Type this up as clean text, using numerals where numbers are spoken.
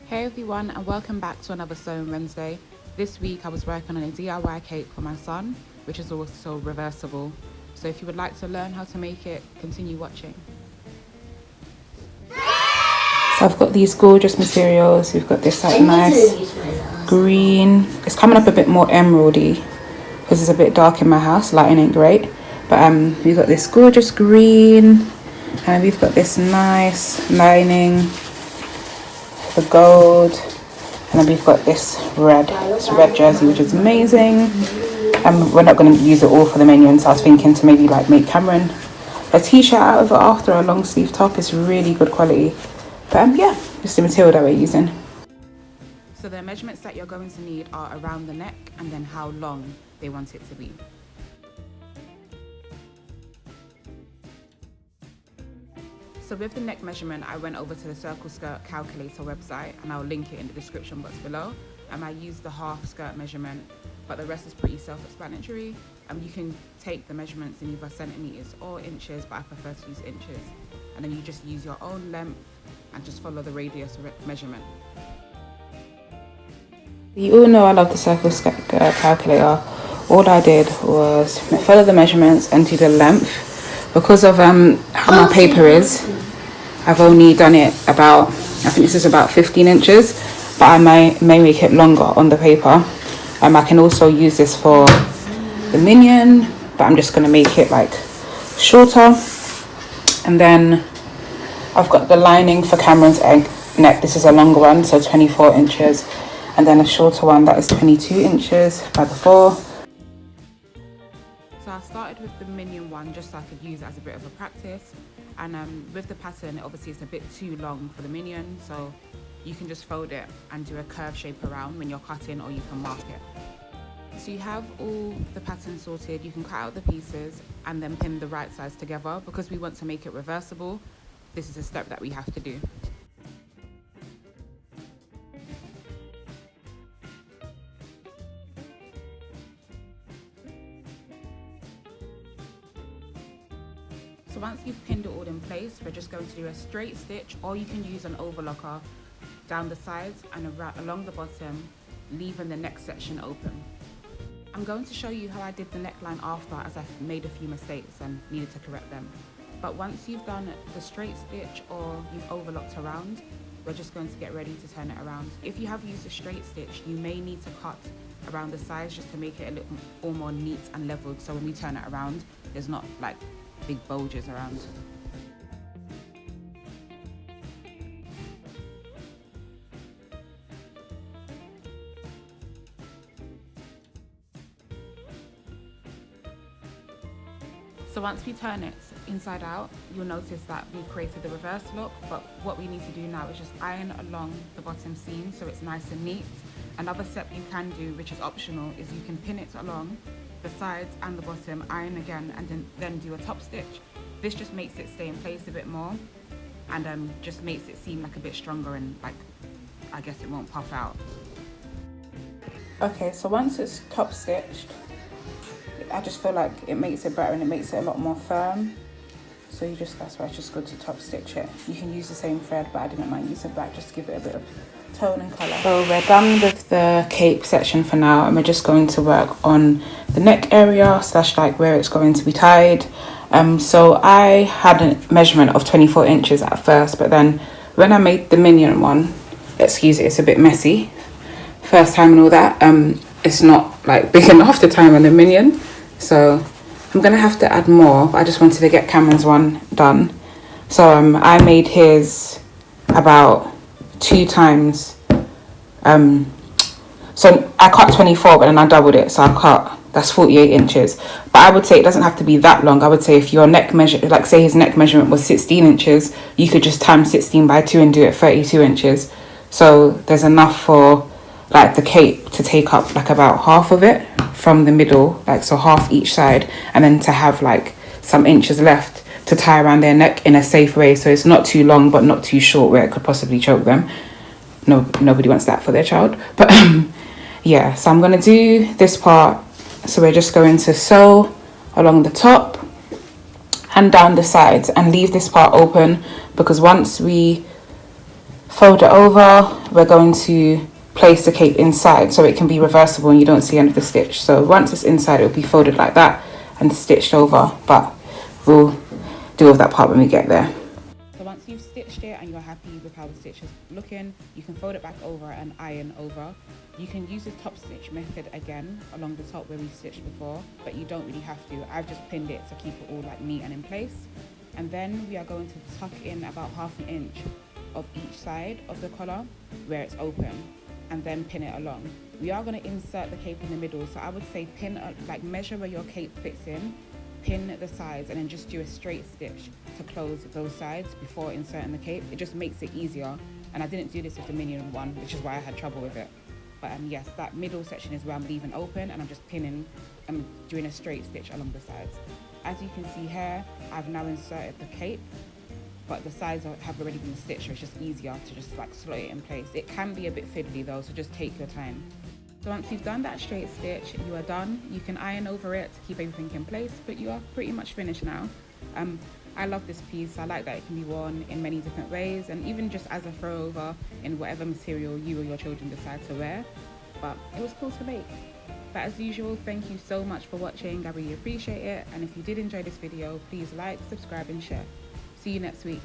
Hey everyone, and welcome back to another Sewing Wednesday. This week I was working on a DIY cape for my son, which is also reversible. So if you would like to learn how to make it, continue watching. So I've got these gorgeous materials. We've got this like nice green. It's coming up a bit more emeraldy because it's a bit dark in my house. Lighting ain't great. But we've got this gorgeous green, and we've got this nice lining, the gold, and then we've got this red jersey, which is amazing. We're not going to use it all for the minions, so I was thinking to maybe like make Cameron a t-shirt out of it after a long sleeve top. It's really good quality. But yeah, just the material that we're using. So the measurements that you're going to need are around the neck and then how long they want it to be. So with the neck measurement, I went over to the Circle Skirt Calculator website, and I'll link it in the description box below. I used the half skirt measurement, but the rest is pretty self-explanatory. You can take the measurements in either centimeters or inches, but I prefer to use inches. And then you just use your own length and just follow the radius measurement. You all know I love the Circle Skirt Calculator. All I did was follow the measurements and do the length. Because of how my paper is, I've only done it about, I think this is about 15 inches, but I may make it longer on the paper. I can also use this for the minion, but I'm just going to make it like shorter. And then I've got the lining for Cameron's neck. This is a longer one, so 24 inches. And then a shorter one that is 22 inches by the 4. So I started with the minion one just so I could use it as a bit of a practice. And with the pattern, obviously it's a bit too long for the minion, so you can just fold it and do a curve shape around when you're cutting, or you can mark it. So you have all the pattern sorted. You can cut out the pieces and then pin the right sides together. Because we want to make it reversible, this is a step that we have to do. So once you've pinned it all in place, we're just going to do a straight stitch, or you can use an overlocker down the sides and along the bottom, leaving the neck section open. I'm going to show you how I did the neckline after, as I've made a few mistakes and needed to correct them. But once you've done the straight stitch or you've overlocked around, we're just going to get ready to turn it around. If you have used a straight stitch, you may need to cut around the sides just to make it a little more neat and leveled, so when we turn it around, there's not like big bulges around. So once we turn it inside out, you'll notice that we've created the reverse look, but what we need to do now is just iron along the bottom seam so it's nice and neat. Another step you can do, which is optional, is you can pin it along the sides and the bottom, iron again, and then do a top stitch. This just makes it stay in place a bit more, and just makes it seem like a bit stronger, and like, I guess it won't puff out. Okay, so once it's top stitched, I just feel like it makes it better and it makes it a lot more firm. So that's why it's just good to top stitch it. You can use the same thread, but I didn't mind using black just to give it a bit of tone and colour. So we're done with the cape section for now, and we're just going to work on the neck area / like where it's going to be tied. So I had a measurement of 24 inches at first, but then when I made the minion one, excuse it, it's a bit messy. First time and all that, it's not like big enough to tie on the minion. So I'm gonna have to add more, but I just wanted to get Cameron's one done. So I made his about 2 times. So I cut 24, but then I doubled it, so that's 48 inches. But I would say it doesn't have to be that long. I would say if your neck measure, like say his neck measurement was 16 inches, you could just times 16 by 2 and do it 32 inches. So there's enough for like the cape to take up like about half of it from the middle, like so half each side, and then to have like some inches left to tie around their neck in a safe way, so it's not too long but not too short where it could possibly choke them. No, nobody wants that for their child. But yeah, so I'm gonna do this part. So we're just going to sew along the top and down the sides and leave this part open, because once we fold it over. We're going to place the cape inside so it can be reversible and you don't see the end of the stitch. So once it's inside, it'll be folded like that and stitched over, but we'll deal with that part when we get there. So once you've stitched it and you're happy with how the stitch is looking, you can fold it back over and iron over. You can use the top stitch method again along the top where we stitched before, but you don't really have to. I've just pinned it to keep it all like neat and in place. And then we are going to tuck in about 1/2 inch of each side of the collar where it's open, and then pin it along. We are going to insert the cape in the middle, so I would say pin, like measure where your cape fits in, pin the sides, and then just do a straight stitch to close those sides before inserting the cape. It just makes it easier, and I didn't do this with the Minion one, which is why I had trouble with it. But yes, that middle section is where I'm leaving open, and I'm just pinning and doing a straight stitch along the sides. As you can see here, I've now inserted the cape, but the sides have already been stitched, so it's just easier to just like slot it in place. It can be a bit fiddly though, so just take your time. So once you've done that straight stitch, you are done. You can iron over it to keep everything in place, but you are pretty much finished now. I love this piece. I like that it can be worn in many different ways, and even just as a throwover in whatever material you or your children decide to wear. But it was cool to make. But as usual, thank you so much for watching. I really appreciate it. And if you did enjoy this video, please like, subscribe and share. See you next week.